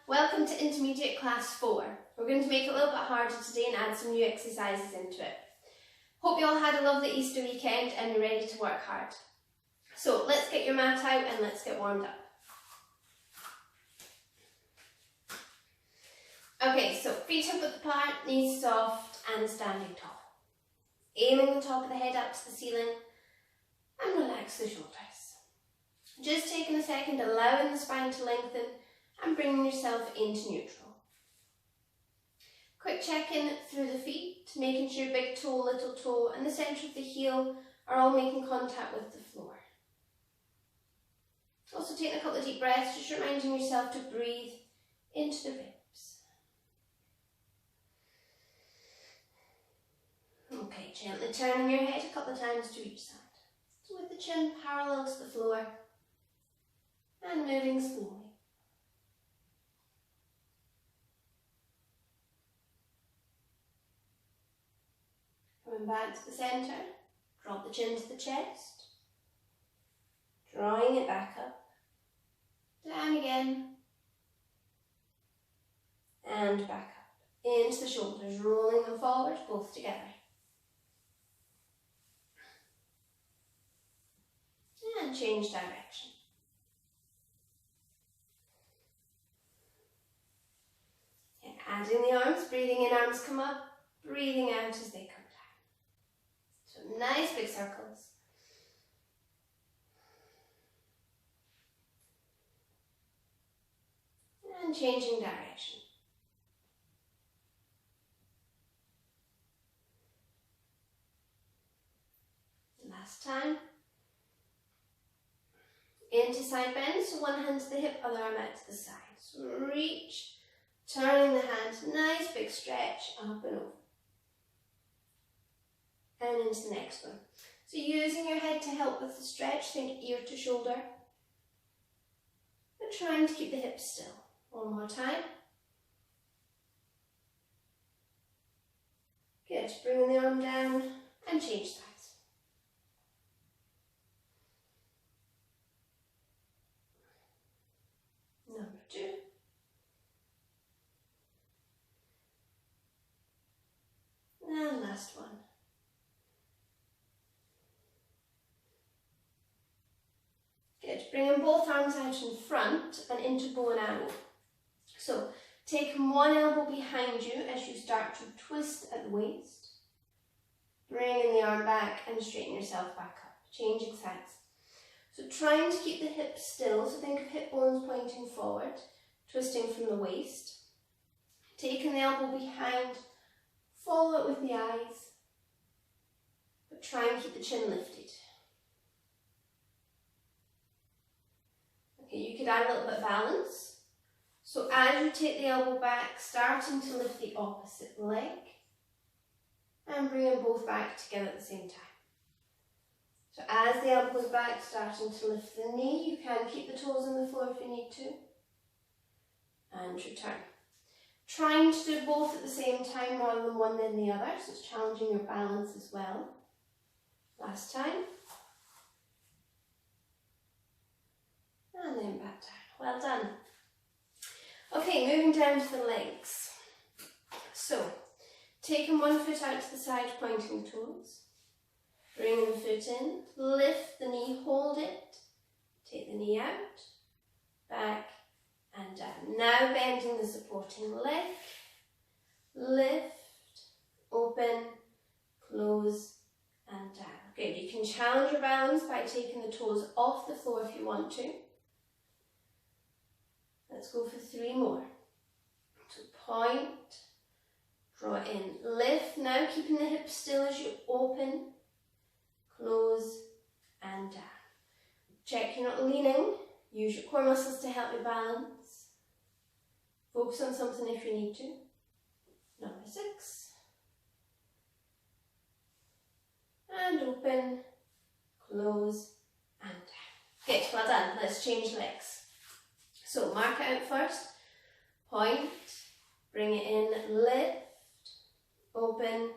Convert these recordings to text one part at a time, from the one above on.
Welcome to Intermediate Class 4. We're going to make it a little bit harder today and add some new exercises into it. Hope you all had a lovely Easter weekend and you're ready to work hard. So let's get your mat out and let's get warmed up. Okay, so feet hip width apart, knees soft and standing tall. Aiming the top of the head up to the ceiling and relax the shoulders. Just taking a second, allowing the spine to lengthen and bringing yourself into neutral. Quick check-in through the feet, making sure big toe, little toe and the centre of the heel are all making contact with the floor. Also taking a couple of deep breaths, just reminding yourself to breathe into the ribs. Okay, gently turning your head a couple of times to each side. So with the chin parallel to the floor and moving slowly. Coming back to the centre, drop the chin to the chest, drawing it back up, down again, and back up, into the shoulders, rolling them forward, both together. And change direction. And adding the arms, breathing in, arms come up, breathing out as they come down. So nice big circles. And changing direction. Last time. Into side bend, so one hand to the hip, other arm out to the side. So reach, turning the hand, nice big stretch, up and over. And into the next one. So using your head to help with the stretch, think ear to shoulder. But trying to keep the hips still. One more time. Good, bringing the arm down and change sides. Number 2. And last one. Good. Bringing both arms out in front and into bow and arrow. So, taking one elbow behind you as you start to twist at the waist. Bringing the arm back and straighten yourself back up. Changing sides. So trying to keep the hips still, so think of hip bones pointing forward, twisting from the waist. Taking the elbow behind, follow it with the eyes, but try and keep the chin lifted. Okay, you could add a little bit of balance. So as you take the elbow back, starting to lift the opposite leg, and bringing both back together at the same time. So as the elbow goes back, starting to lift the knee, you can keep the toes on the floor if you need to. And return. Trying to do both at the same time rather than one then the other, so it's challenging your balance as well. Last time. And then back down. Well done. Okay, moving down to the legs. So, taking one foot out to the side, pointing the toes. Bringing the foot in, lift the knee, hold it, take the knee out, back and down. Now bending the supporting leg, lift, open, close and down. Good, you can challenge your balance by taking the toes off the floor if you want to. Let's go for 3 more. So point, draw in, lift, now keeping the hips still as you open, close and down. Check you're not leaning. Use your core muscles to help you balance. Focus on something if you need to. Number 6. And open, close and down. Okay, well done. Let's change legs. So mark it out first. Point, bring it in, lift, open,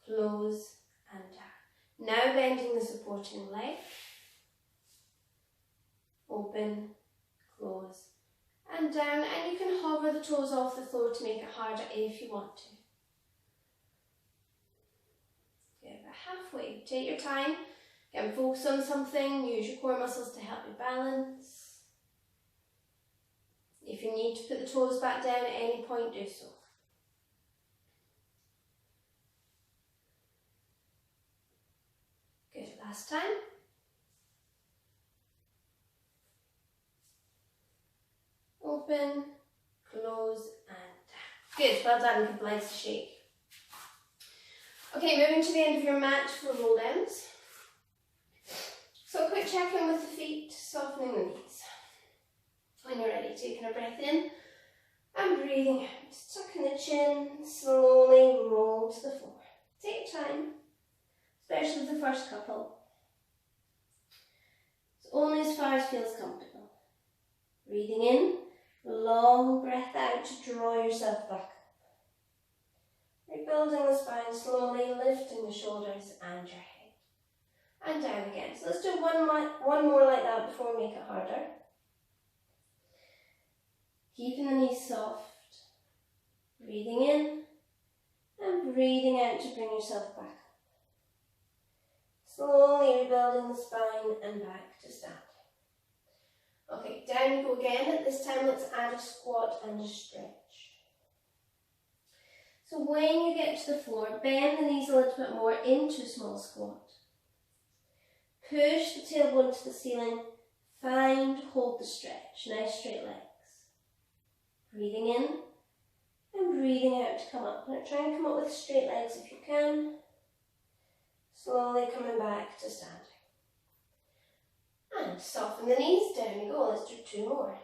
close and down. Now bending the supporting leg, open, close and down, and you can hover the toes off the floor to make it harder if you want to. Okay, about halfway. Take your time. Again, focus on something, use your core muscles to help you balance. If you need to put the toes back down at any point, do so. Good, last time. Open, close, and down. Good, well done, keep legs to shake. Okay, moving to the end of your mat for roll downs. So a quick check-in with the feet, softening the knees. When you're ready, taking a breath in and breathing out. Tucking the chin, slowly roll to the floor. Take time, especially the first couple. It's only as far as feels comfortable. Breathing in, long breath out to draw yourself back up. Rebuilding the spine slowly, lifting the shoulders and your head. And down again. So let's do one more like that before we make it harder. Keeping the knees soft. Breathing in and breathing out to bring yourself back up. Slowly rebuilding the spine and back to standing. Okay, down you go again. At this time, let's add a squat and a stretch. So when you get to the floor, bend the knees a little bit more into a small squat. Push the tailbone to the ceiling. Hold the stretch. Nice straight legs. Breathing in and breathing out to come up. Now try and come up with straight legs if you can. Slowly coming back to standing. And soften the knees, down you go. Let's do two more.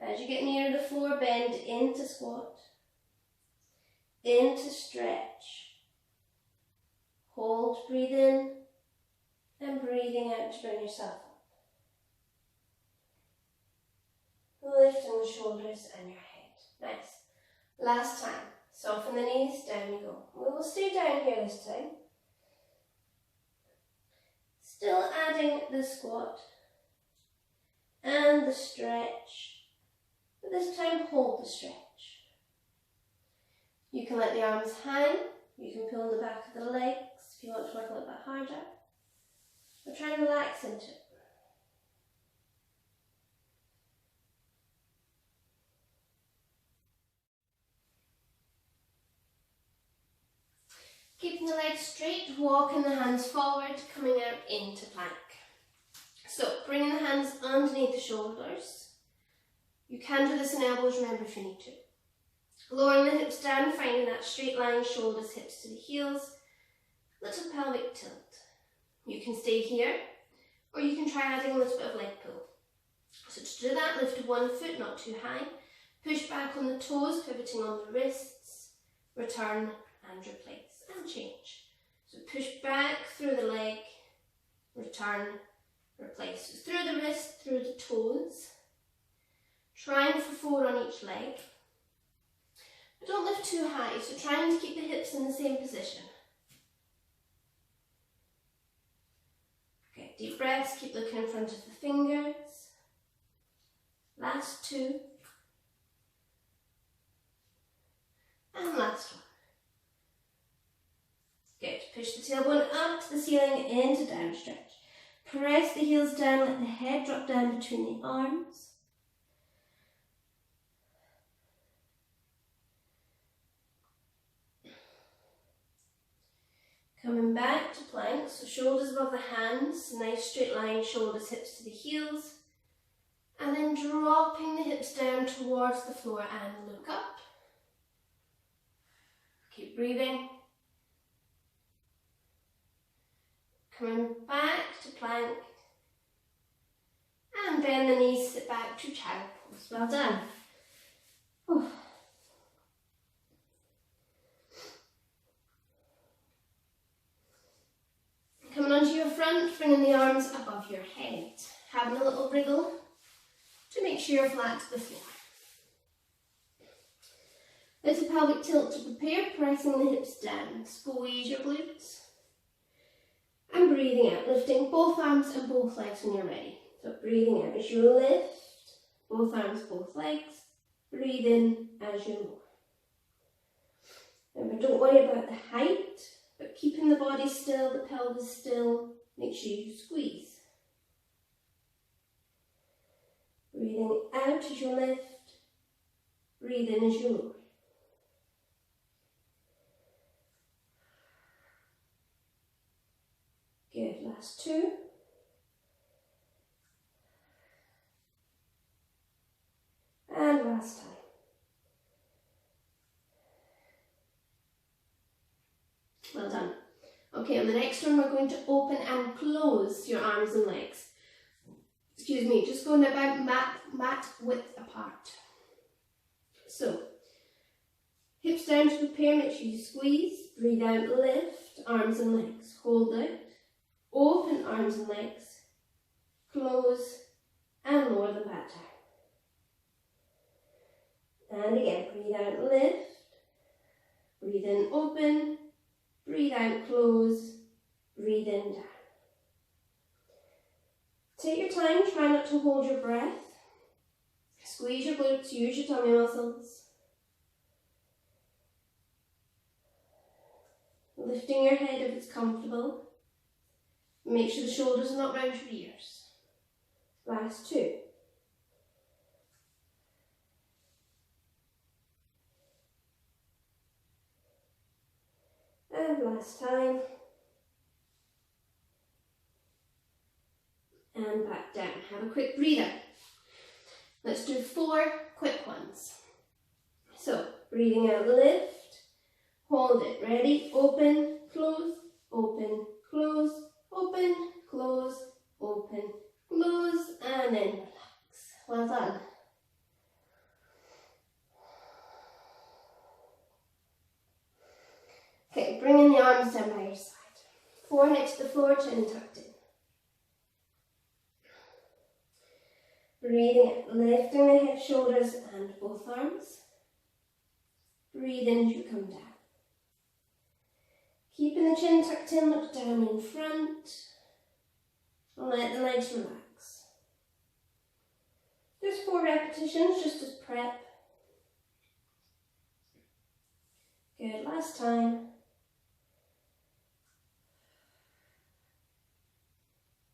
As you get near the floor, bend into squat, into stretch. Hold, breathe in, and breathing out to bring yourself up. Lifting the shoulders and your head. Nice. Last time. Soften the knees, down you go. We will stay down here this time. Still adding the squat and the stretch. But this time, hold the stretch. You can let the arms hang. You can pull the back of the legs if you want to work a little bit harder. But try and relax into it. Keeping the legs straight, walking the hands forward, coming out into plank. So, bringing the hands underneath the shoulders. You can do this in elbows, remember, if you need to. Lowering the hips down, finding that straight line, shoulders, hips to the heels. Little pelvic tilt. You can stay here, or you can try adding a little bit of leg pull. So to do that, lift one foot, not too high. Push back on the toes, pivoting on the wrists. Return and replace, and change. So push back through the leg, return, replace. So through the wrist, through the toes. Trying for 4 on each leg. But don't lift too high, so trying to keep the hips in the same position. Okay, deep breaths, keep looking in front of the fingers. Last 2. And last one. Good, push the tailbone up to the ceiling into down stretch. Press the heels down, let the head drop down between the arms. Coming back to plank, so shoulders above the hands, nice straight line, shoulders, hips to the heels. And then dropping the hips down towards the floor and look up. Keep breathing. Coming back to plank. And bend the knees, sit back to child pose. Well done. Whew. Coming onto your front, bringing the arms above your head. Having a little wriggle to make sure you're flat to the floor. Little pelvic tilt to prepare, pressing the hips down. Squeeze your glutes. And breathing out, lifting both arms and both legs when you're ready. So breathing out as you lift, both arms, both legs. Breathe in as you lower. Remember, don't worry about the height, but keeping the body still, the pelvis still, make sure you squeeze. Breathing out as you lift, breathe in as you lower. Good, last two. And last time. Well done. Okay, on the next one we're going to open and close your arms and legs. Excuse me, just going about mat width apart. So, hips down to prepare, make sure you squeeze, breathe out, lift, arms and legs, hold out, open arms and legs, close and lower them back down. And again, breathe out, lift, breathe in, open, breathe out, close, breathe in, down. Take your time, try not to hold your breath. Squeeze your glutes, use your tummy muscles. Lifting your head if it's comfortable. Make sure the shoulders are not round your ears. Last two. And last time. And back down. Have a quick breather. Let's do 4 quick ones. So, breathing out, lift, hold it, ready, open, close, close, open, close, and then relax. Well done. Okay, bringing the arms down by your side. Forehead to the floor, chin tucked in. Breathing out, lifting the head, shoulders and both arms. Breathe in as you come down. Keeping the chin tucked in, look down in front. And let the legs relax. There's 4 repetitions just as prep. Good, last time.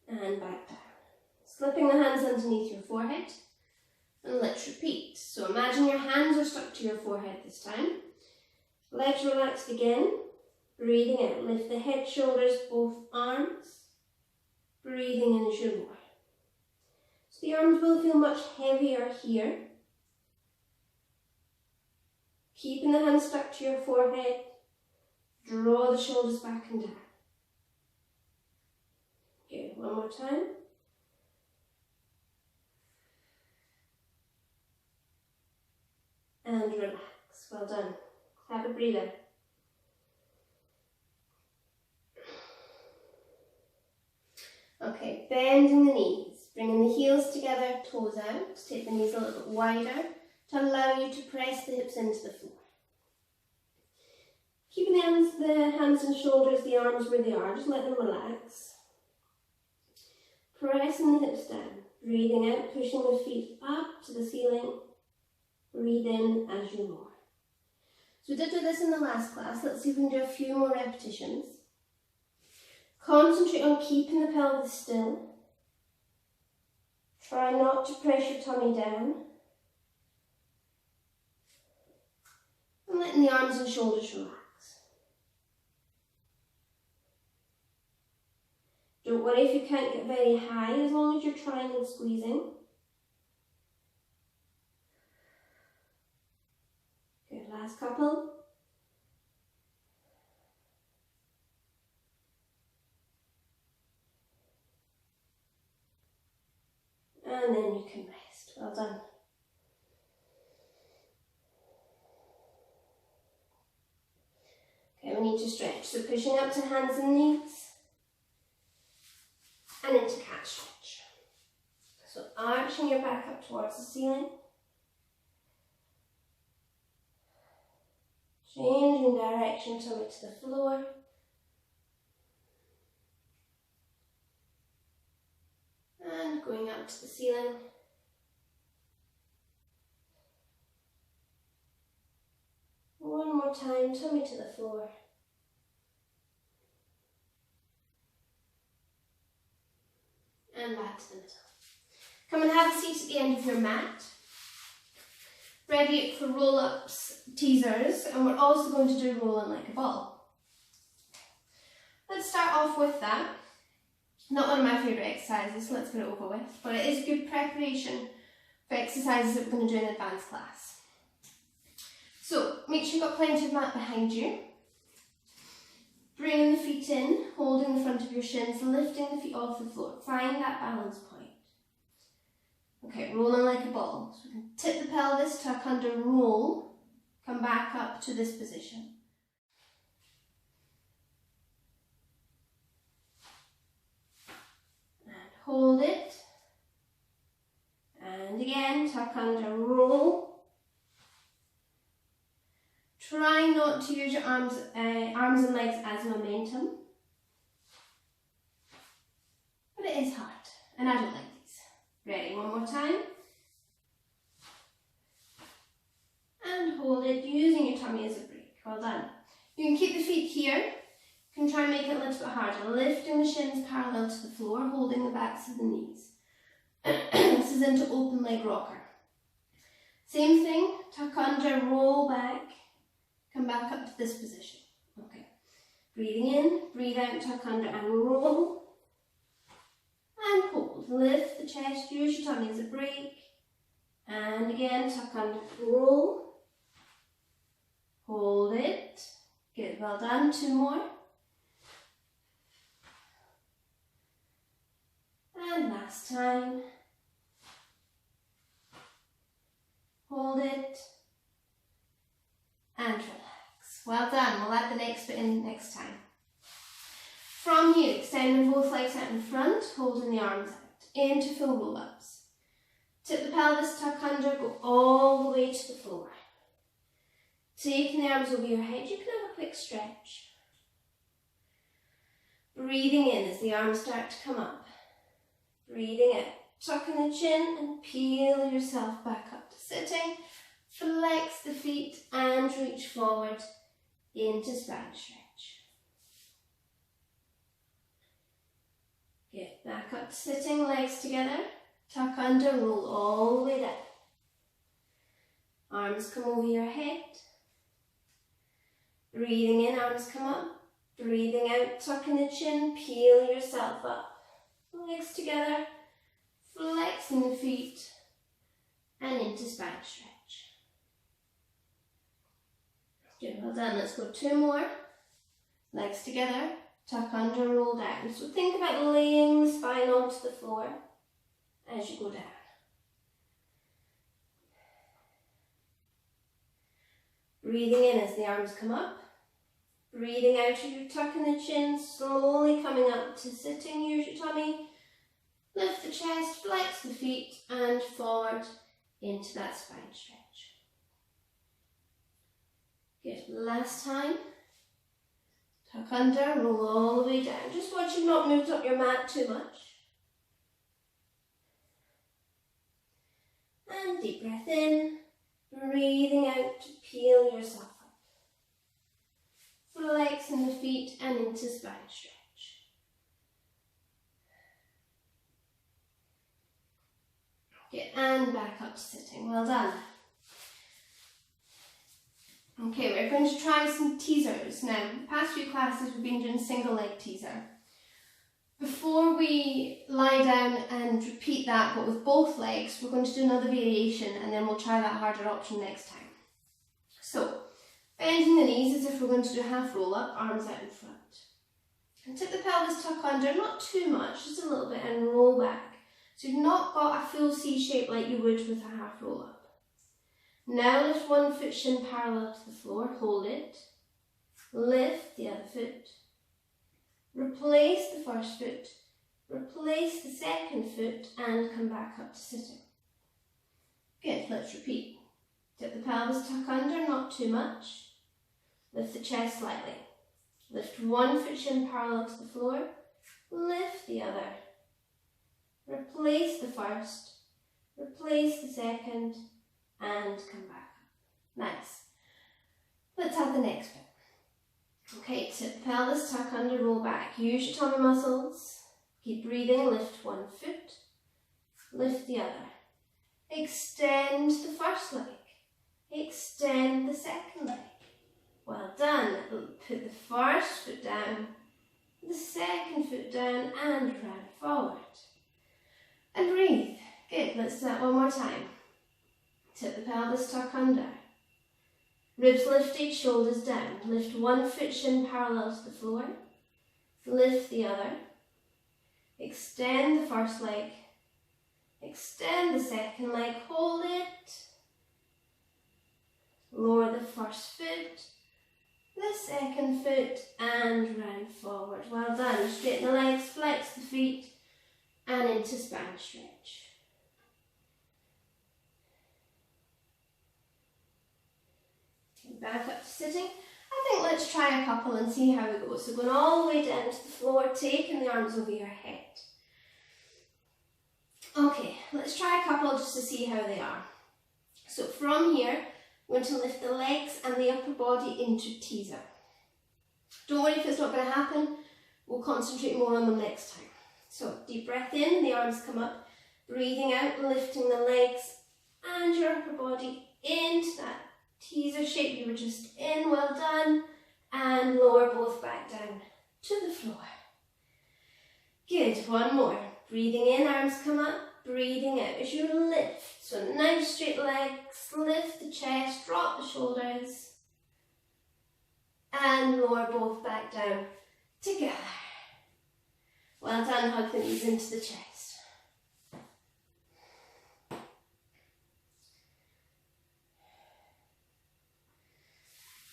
And back down. Slipping the hands underneath your forehead, and let's repeat. So imagine your hands are stuck to your forehead this time. Legs relaxed again. Breathing out, lift the head, shoulders, both arms. Breathing in as you lower. So the arms will feel much heavier here. Keeping the hands stuck to your forehead. Draw the shoulders back and down. Good, one more time. And relax. Well done. Have a breather. Okay, bending the knees, bringing the heels together, toes out. Take the knees a little bit wider to allow you to press the hips into the floor. Keeping the hands and shoulders, the arms where they are, just let them relax. Pressing the hips down, breathing out, pushing the feet up to the ceiling. Breathe in as you lower. So we did do this in the last class. Let's see if we can do a few more repetitions. Concentrate on keeping the pelvis still. Try not to press your tummy down. And letting the arms and shoulders relax. Don't worry if you can't get very high, as long as you're trying and squeezing. Good, last couple. And then you can rest. Well done. Okay, we need to stretch. So pushing up to hands and knees. And into cat stretch. So arching your back up towards the ceiling. Changing direction, tummy to the floor. And and going up to the ceiling. One more time, tummy to the floor. And back to the middle. Come and have a seat at the end of your mat. Ready for roll-ups, teasers, and we're also going to do rolling like a ball. Let's start off with that. Not one of my favourite exercises, so let's get it over with, but it is good preparation for exercises that we're going to do in advanced class. So, make sure you've got plenty of mat behind you. Bringing the feet in, holding the front of your shins, lifting the feet off the floor. Find that balance point. Okay, rolling like a ball. So we can tip the pelvis, tuck under, roll, come back up to this position. And hold it. And again, tuck under, roll. Try not to use your arms and legs as momentum. But it is hard, and I don't like these. Ready, one more time. And hold it, using your tummy as a brake. Well done. You can keep the feet here. You can try and make it a little bit harder. Lifting the shins parallel to the floor, holding the backs of the knees. This is into open leg rocker. Same thing, tuck under, roll back. Come back up to this position. Okay. Breathing in, breathe out, tuck under and roll. And hold. Lift the chest, use your tummy as a brake. And again, tuck under, roll. Hold it. Good, well done. Two more. And last time. Hold it. And relax. Well done. We'll add the next bit in next time. From here, extending both legs out in front, holding the arms out. Into full roll-ups. Tip the pelvis, tuck under, go all the way to the floor. Taking the arms over your head, you can have a quick stretch. Breathing in as the arms start to come up. Breathing out. Tucking the chin and peel yourself back up to sitting. Flex the feet and reach forward into spine stretch. Get back up to sitting, legs together. Tuck under, roll all the way down. Arms come over your head. Breathing in, arms come up. Breathing out, tucking the chin, peel yourself up. Legs together, flexing the feet and into spine stretch. Good, well done. Let's go two more. Legs together, tuck under, roll down. So think about laying the spine onto the floor as you go down. Breathing in as the arms come up. Breathing out as you're tucking the chin, slowly coming up to sitting. Use your tummy. Lift the chest, flex the feet and forward into that spine stretch. Good, last time. Tuck under, roll all the way down. Just watch you've not moved up your mat too much. And deep breath in, breathing out to peel yourself up. Flexing the feet and into spine stretch. Good, and back up to sitting. Well done. Okay, we're going to try some teasers. Now, the past few classes we've been doing single leg teaser. Before we lie down and repeat that, but with both legs, we're going to do another variation and then we'll try that harder option next time. So, bending the knees as if we're going to do half roll up, arms out in front. And tip the pelvis, tuck under, not too much, just a little bit, and roll back. So you've not got a full C shape like you would with a half roll up. Now lift one foot shin parallel to the floor, hold it, lift the other foot, replace the first foot, replace the second foot and come back up to sitting. Good, let's repeat. Tip the pelvis, tuck under, not too much, lift the chest slightly, lift one foot shin parallel to the floor, lift the other, replace the first, replace the second, and come back up. Nice. Let's add the next bit. Okay, tip pelvis, tuck under, roll back. Use your tummy muscles. Keep breathing, lift one foot, lift the other. Extend the first leg, extend the second leg. Well done. Put the first foot down, the second foot down, and round forward. And breathe. Good, let's do that one more time. Tip the pelvis, tuck under. Ribs lifted, shoulders down. Lift one foot shin parallel to the floor. Lift the other. Extend the first leg. Extend the second leg. Hold it. Lower the first foot. The second foot and round forward. Well done. Straighten the legs, flex the feet and into spine stretch. Back up to sitting. I think let's try a couple and see how it goes. So going all the way down to the floor, taking the arms over your head. Okay, let's try a couple just to see how they are. So from here, we're going to lift the legs and the upper body into teaser. Don't worry if it's not going to happen. We'll concentrate more on them next time. So deep breath in, the arms come up. Breathing out, lifting the legs and your upper body into that teaser shape you were just in. Well done. And lower both back down to the floor. Good. One more. Breathing in, arms come up. Breathing out as you lift. So nice straight legs. Lift the chest. Drop the shoulders. And lower both back down together. Well done. Hug the knees into the chest.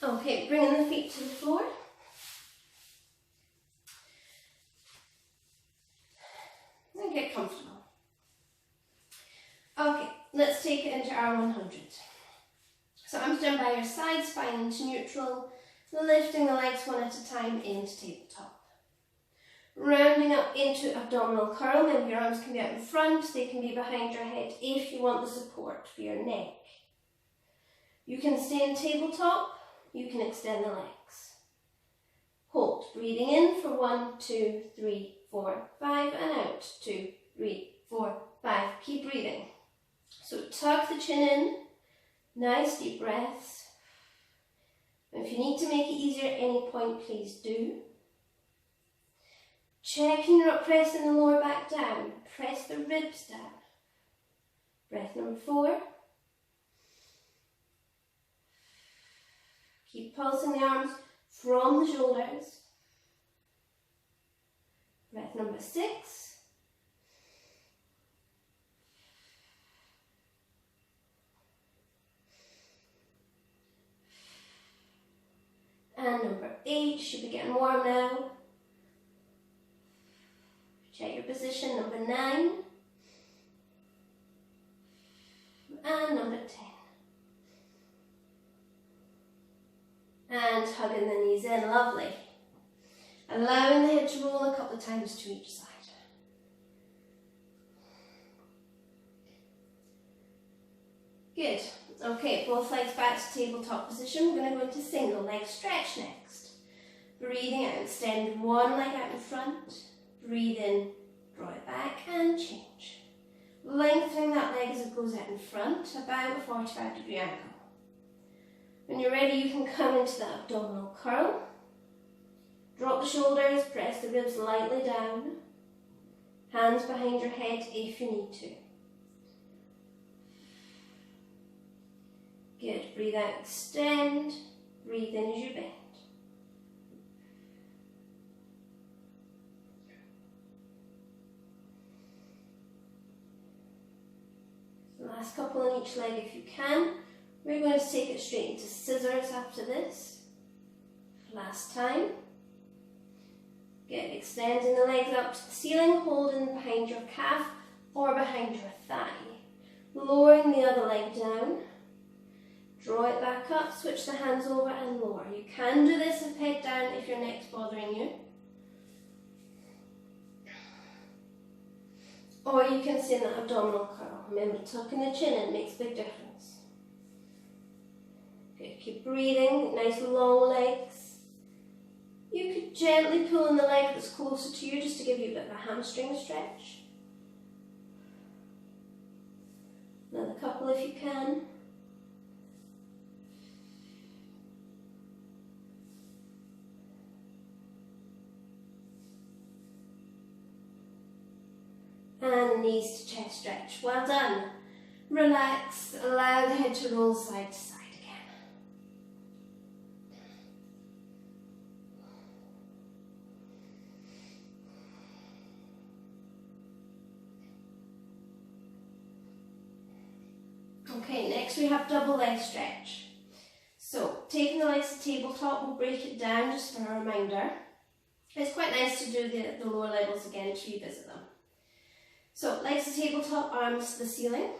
Okay, bringing the feet to the floor. And get comfortable. Okay, let's take it into our 100. So arms down by your side, spine into neutral, lifting the legs one at a time into tabletop. Rounding up into abdominal curl, maybe your arms can be out in front, they can be behind your head if you want the support for your neck. You can stay in tabletop. You can extend the legs. Hold. Breathing in for 1, 2, 3, 4, 5 and out. 2, 3, 4, 5. Keep breathing. So tuck the chin in. Nice deep breaths. If you need to make it easier at any point, please do. Checking you're not pressing the lower back down. Press the ribs down. Breath number 4. Keep pulsing the arms from the shoulders. Breath number 6. And number 8, should be getting warm now. Check your position, number 9. And number 10. And hugging the knees in, lovely. Allowing the head to roll a couple of times to each side. Good. Okay, both legs back to tabletop position. We're going to go into single leg stretch next. Breathing out, extend one leg out in front. Breathe in, draw it back and change. Lengthening that leg as it goes out in front, about a 45-degree angle. When you're ready, you can come into that abdominal curl. Drop the shoulders, press the ribs lightly down. Hands behind your head if you need to. Good. Breathe out, extend. Breathe in as you bend. Last couple on each leg if you can. We're going to take it straight into scissors after this. Last time. Good. Extending the legs up to the ceiling, holding behind your calf or behind your thigh. Lowering the other leg down. Draw it back up, switch the hands over and lower. You can do this with head down if your neck's bothering you. Or you can stay in that abdominal curl. Remember, tucking the chin in makes a big difference. Good, keep breathing, nice long legs. You could gently pull in the leg that's closer to you just to give you a bit of a hamstring stretch. Another couple if you can. And knees to chest stretch. Well done. Relax, allow the head to roll side to side again. Okay, next we have double leg stretch. So, taking the legs to tabletop, we'll break it down just for a reminder. It's quite nice to do the lower levels again to revisit them. So, legs to tabletop, arms to the ceiling.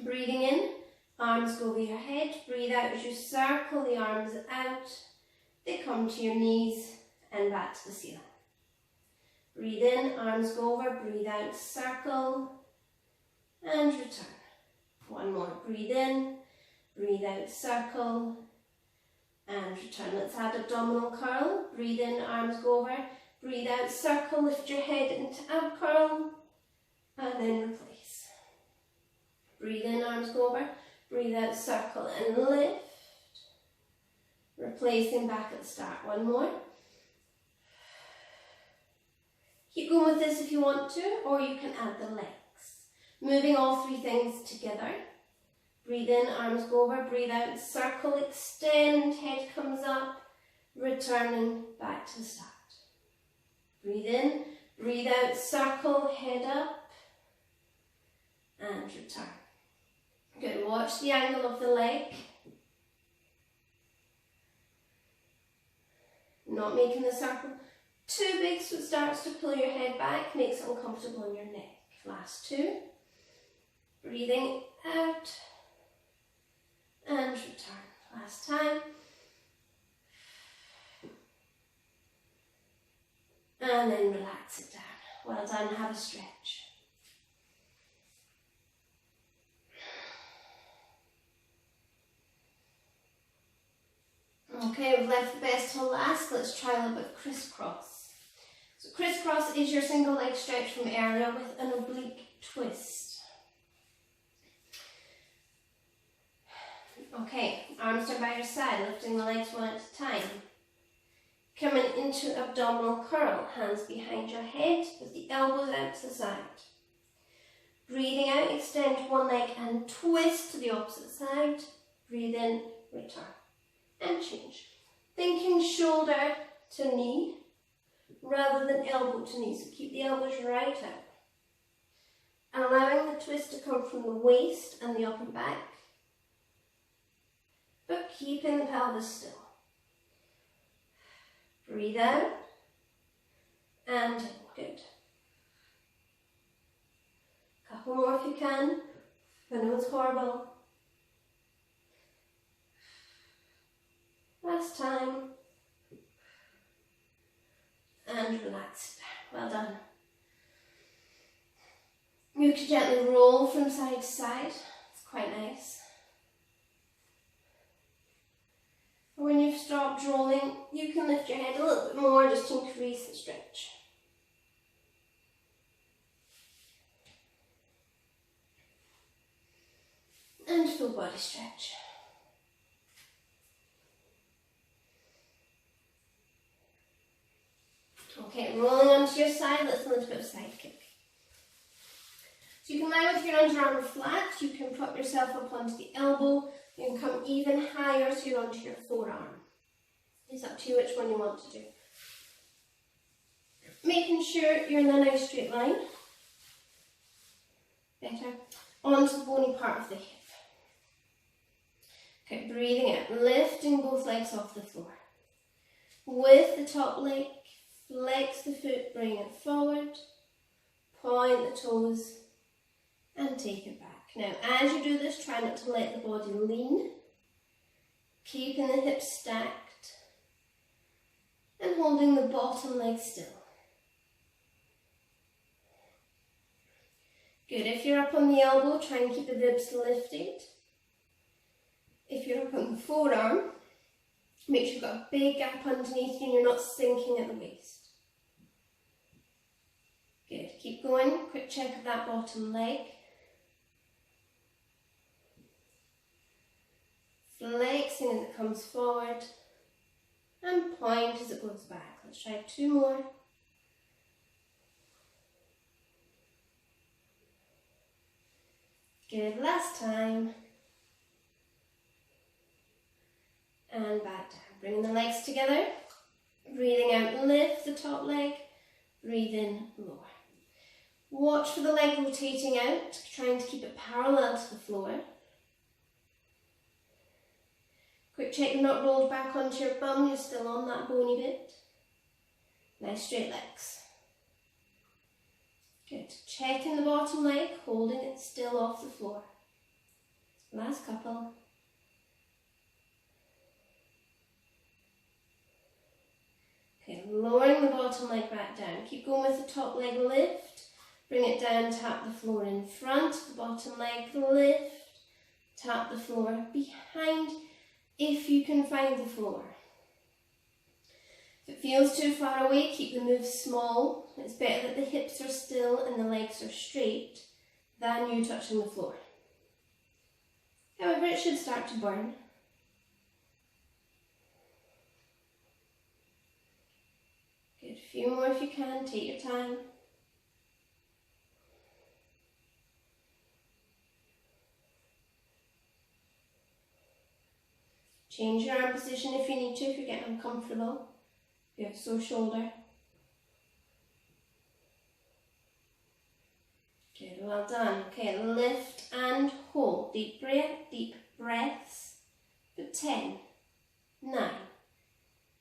Breathing in, arms go over your head. Breathe out as you circle the arms out. They come to your knees and back to the ceiling. Breathe in, arms go over. Breathe out, circle and return. One more. Breathe in, breathe out, circle and return. Let's add abdominal curl. Breathe in, arms go over. Breathe out, circle, lift your head into ab curl and then replace. Breathe in, arms go over. Breathe out, circle and lift. Replacing back at the start. One more. Keep going with this if you want to, or you can add the legs. Moving all three things together. Breathe in, arms go over. Breathe out, circle, extend, head comes up, returning back to the start. Breathe in, breathe out, circle, head up, and return. Good, watch the angle of the leg. Not making the circle too big so it starts to pull your head back, makes it uncomfortable in your neck. Last two. Breathing out and return. Last time. And then relax it down. Well done, have a stretch. Okay, we've left the best till last. Let's try a little bit of crisscross. So crisscross is your single leg stretch from earlier with an oblique twist. Okay, arms down by your side, lifting the legs one at a time. Coming into abdominal curl, hands behind your head with the elbows out to the side. Breathing out, extend one leg and twist to the opposite side. Breathe in, return. And change. Thinking shoulder to knee rather than elbow to knee, so keep the elbows right out. And allowing the twist to come from the waist and the upper back, but keeping the pelvis still. Breathe out and in. Good. Couple more if you can. I know it's horrible. Last time. And relax it down. Well done. You can gently roll from side to side. It's quite nice. When you've stopped rolling, you can lift your head a little bit more just to increase the stretch. And full body stretch. Okay, rolling onto your side, let's do a little bit of side kick. So you can lie with your underarm flat, you can prop yourself up onto the elbow, you can come even higher so you're onto your forearm. It's up to you which one you want to do. Making sure you're in a nice straight line. Better. Onto the bony part of the hip. Okay, breathing out, lifting both legs off the floor. With the top leg, flex the foot, bring it forward, point the toes, and take it back. Now, as you do this, try not to let the body lean, keeping the hips stacked, and holding the bottom leg still. Good. If you're up on the elbow, try and keep the ribs lifted. If you're up on the forearm, make sure you've got a big gap underneath you and you're not sinking at the waist. Good. Keep going. Quick check of that bottom leg. Flexing as it comes forward and point as it goes back. Let's try 2 more. Good, last time. And back down. Bringing the legs together. Breathing out, lift the top leg. Breathe in, lower. Watch for the leg rotating out, trying to keep it parallel to the floor. Quick check you're not rolled back onto your bum, you're still on that bony bit. Nice straight legs. Good. Checking the bottom leg, holding it still off the floor. Last couple. Okay, lowering the bottom leg back down. Keep going with the top leg lift. Bring it down, tap the floor in front. The bottom leg lift. Tap the floor behind if you can find the floor. If it feels too far away, keep the move small. It's better that the hips are still and the legs are straight than you touching the floor. However, it should start to burn. Good, a few more if you can, take your time. Change your arm position if you need to, if you're getting uncomfortable. If you have a sore shoulder. Good, well done. Okay, lift and hold. Deep breaths. For 10, 9,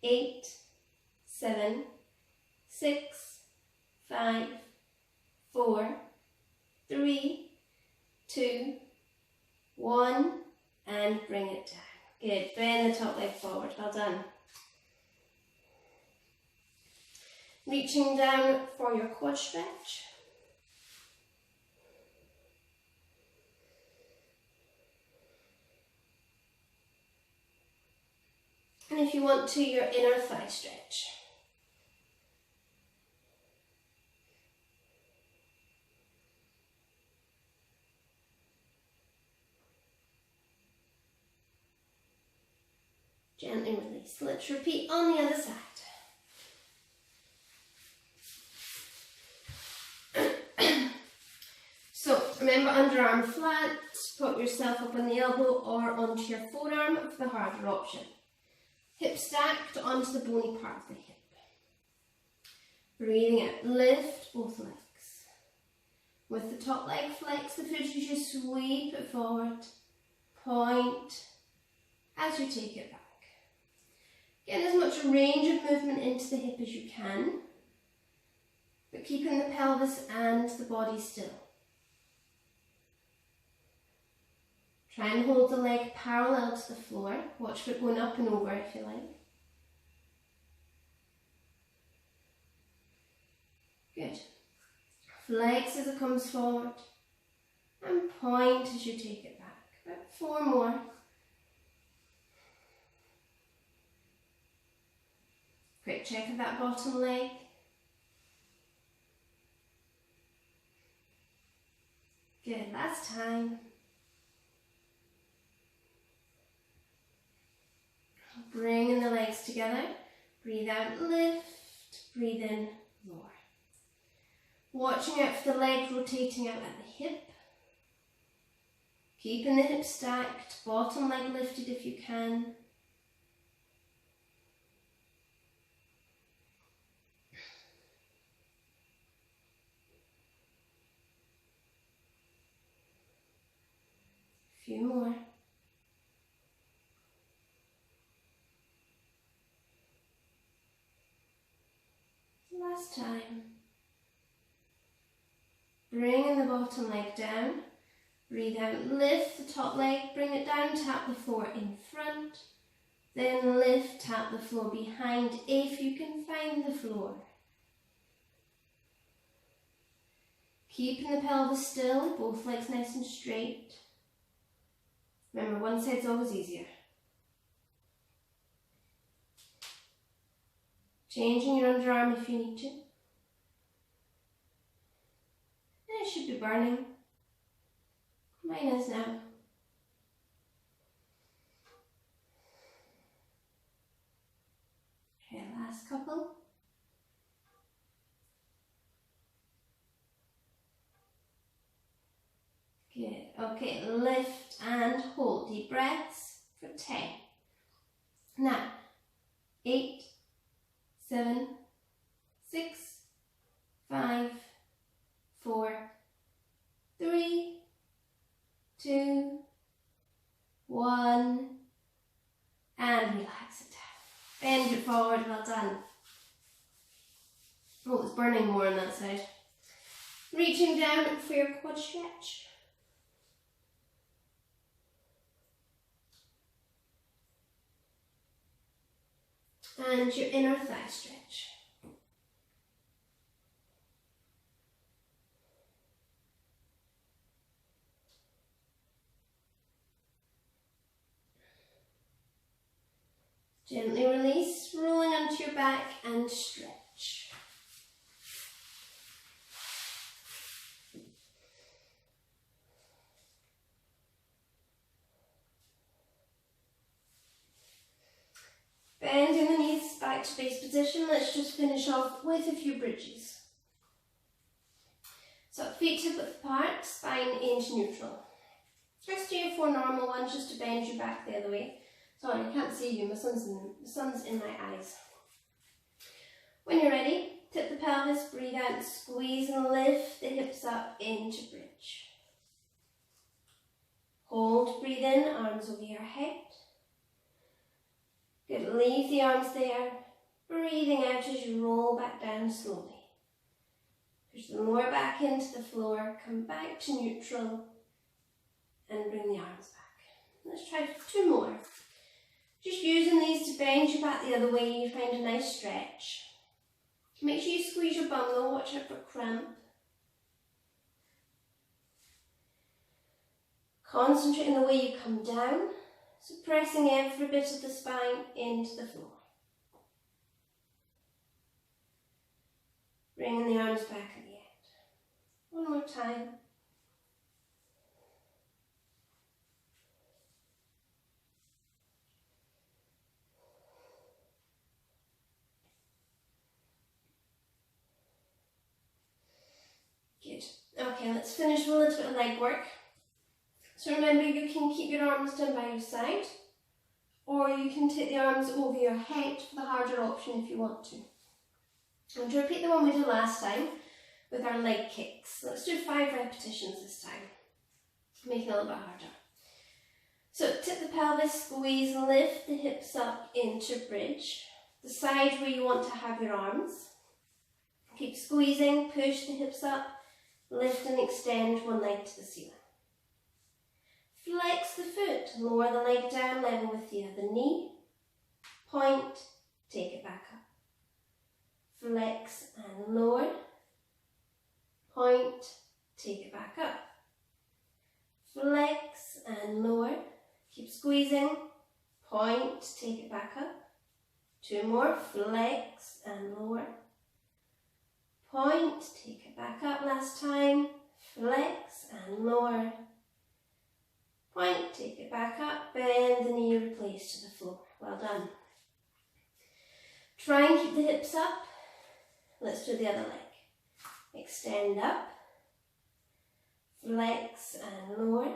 8, 7, 6, 5, 4, 3, 2, 1, and bring it down. Good, bend the top leg forward, well done. Reaching down for your quad stretch. And if you want to, your inner thigh stretch. Gently release. Let's repeat on the other side. So remember, underarm flat, put yourself up on the elbow or onto your forearm for the harder option. Hip stacked onto the bony part of the hip. Breathing out, lift both legs. With the top leg flex the foot as you sweep it forward, point as you take it back. Get as much range of movement into the hip as you can, but keeping the pelvis and the body still. Try and hold the leg parallel to the floor. Watch for it going up and over if you like. Good. Flex as it comes forward and point as you take it back. About 4 more. Quick check of that bottom leg. Good, last time. Bringing the legs together. Breathe out, lift. Breathe in, lower. Watching out for the leg rotating out at the hip. Keeping the hips stacked, bottom leg lifted if you can. A few more. Last time. Bringing the bottom leg down. Breathe out, lift the top leg, bring it down, tap the floor in front. Then lift, tap the floor behind if you can find the floor. Keeping the pelvis still, both legs nice and straight. Remember, one side's always easier. Changing your underarm if you need to. And it should be burning. Mine is now. Okay, last couple. Good. Okay, lift and hold. Deep breaths for 10. Now, 8, 7, 6, 5, 4, 3, 2, 1, and relax it down. Bend it forward, well done. Oh, it's burning more on that side. Reaching down for your quad stretch. And your inner thigh stretch. Gently release, rolling onto your back and stretch. Bending the knees back to base position. Let's just finish off with a few bridges. So feet hip width apart, spine into neutral. Let's do your 4 normal ones just to bend your back the other way. Sorry, I can't see you, the sun's in my eyes. When you're ready, tip the pelvis, breathe out, squeeze and lift the hips up into bridge. Hold, breathe in, arms over your head. Good, leave the arms there, breathing out as you roll back down slowly. Push the lower back into the floor, come back to neutral and bring the arms back. Let's try 2 more. Just using these to bend your back the other way, you find a nice stretch. Make sure you squeeze your bum though, watch out for cramp. Concentrate on the way you come down, so pressing every bit of the spine into the floor. Bringing the arms back at the end. One more time. Good. Okay, let's finish with a little bit of leg work. So remember, you can keep your arms down by your side, or you can take the arms over your head for the harder option if you want to. I'm going to repeat the one we did last time with our leg kicks. Let's do 5 repetitions this time, making it a little bit harder. So tip the pelvis, squeeze and lift the hips up into bridge. The side where you want to have your arms. Keep squeezing, push the hips up, lift and extend one leg to the ceiling. Flex the foot, lower the leg down level with the other knee. Point, take it back up. Flex and lower. Point, take it back up. Flex and lower. Keep squeezing. Point, take it back up. 2 more. Flex and lower. Point, take it back up last time. Flex and lower. Point, take it back up. Bend the knee, replace to the floor. Well done. Try and keep the hips up. Let's do the other leg. Extend up. Flex and lower.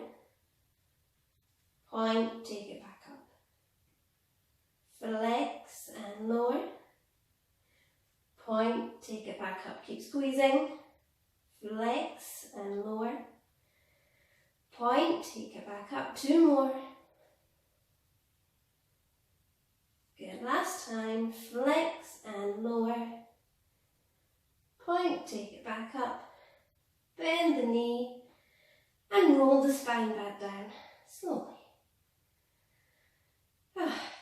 Point, take it back up. Flex and lower. Point, take it back up. Keep squeezing. Flex and lower. Point, take it back up. 2 more. Good, last time. Flex and lower. Point, take it back up. Bend the knee and roll the spine back down slowly.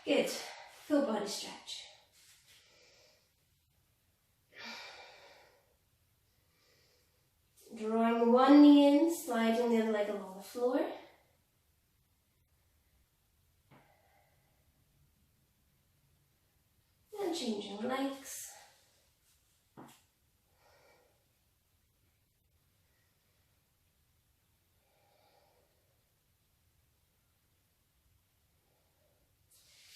Good, full body stretch. Drawing one knee in, sliding the other leg along the floor. And changing legs.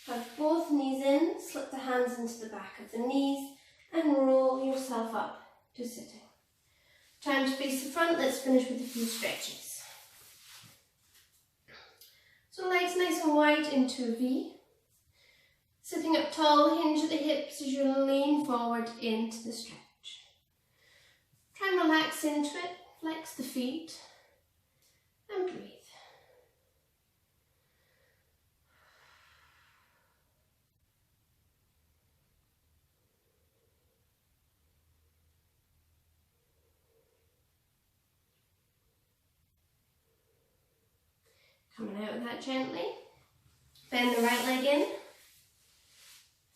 Have both knees in, slip the hands into the back of the knees and roll yourself up to sitting. Time to face the front, let's finish with a few stretches. So legs nice and wide into a V. Sitting up tall, hinge at the hips as you lean forward into the stretch. Try and relax into it, flex the feet and breathe. Coming out of that gently. Bend the right leg in.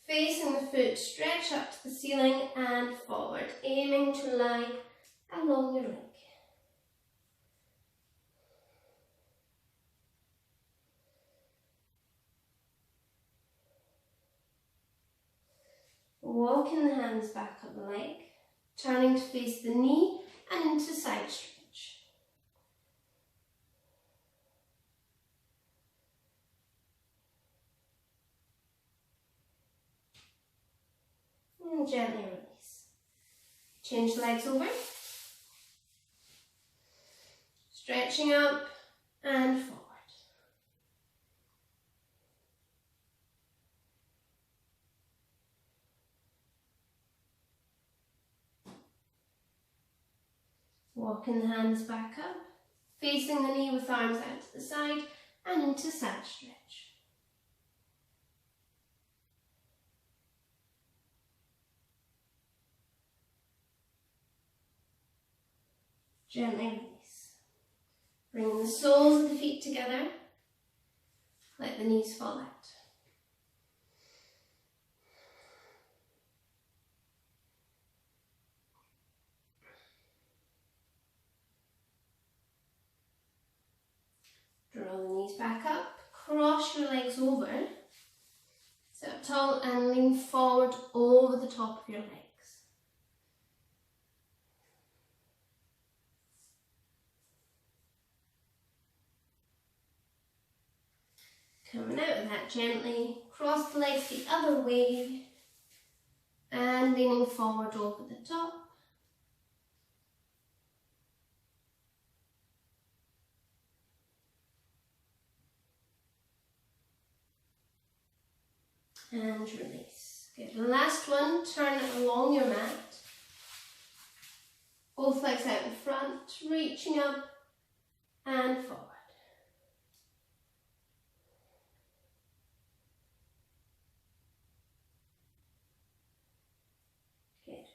Facing the foot, stretch up to the ceiling and forward, aiming to lie along your leg. Walking the hands back up the leg, turning to face the knee and into side stretch. And gently release. Change the legs over. Stretching up and forward. Walking the hands back up, facing the knee with arms out to the side and into side stretch. Gently release. Bring the soles of the feet together. Let the knees fall out. Draw the knees back up. Cross your legs over. Sit up tall and lean forward over the top of your legs. Coming out of that gently, cross the legs the other way and leaning forward over the top. And release. Good. Last one, turn it along your mat. Both legs out in front, reaching up and forward.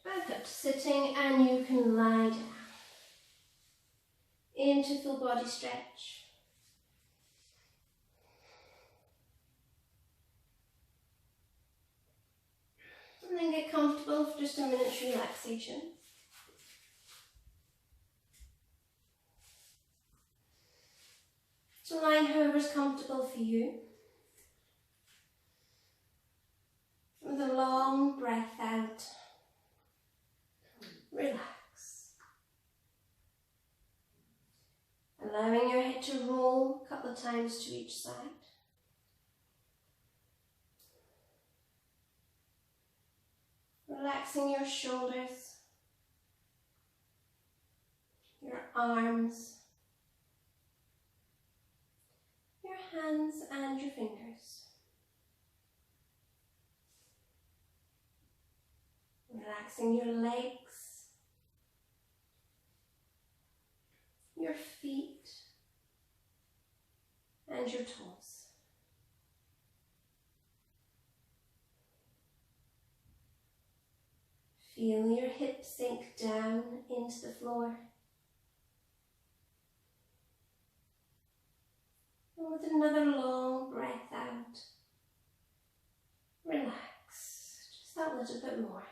Back up to sitting and you can lie down into full body stretch. And then get comfortable for just a minute's relaxation. So lying however is comfortable for you. With a long breath out. Relax. Allowing your head to roll a couple of times to each side. Relaxing your shoulders, your arms, your hands and your fingers. Relaxing your legs, your feet and your toes. Feel your hips sink down into the floor. And with another long breath out, relax just that little bit more.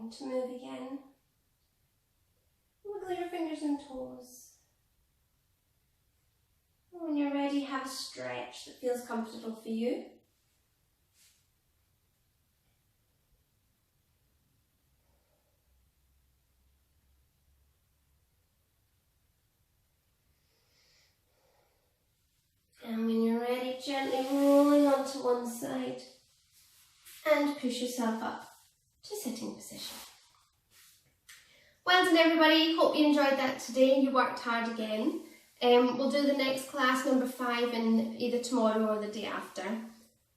going to move again. Wiggle your fingers and toes. When you're ready, have a stretch that feels comfortable for you. And when you're ready, gently rolling onto one side and push yourself up to sitting position. Well done everybody, hope you enjoyed that today. You worked hard again. We'll do the next class, number 5, in either tomorrow or the day after.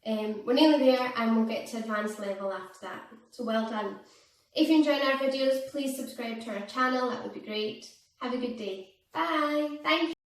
We're nearly there and we'll get to advanced level after that. So well done. If you enjoyed our videos, please subscribe to our channel, that would be great. Have a good day. Bye. Thank you.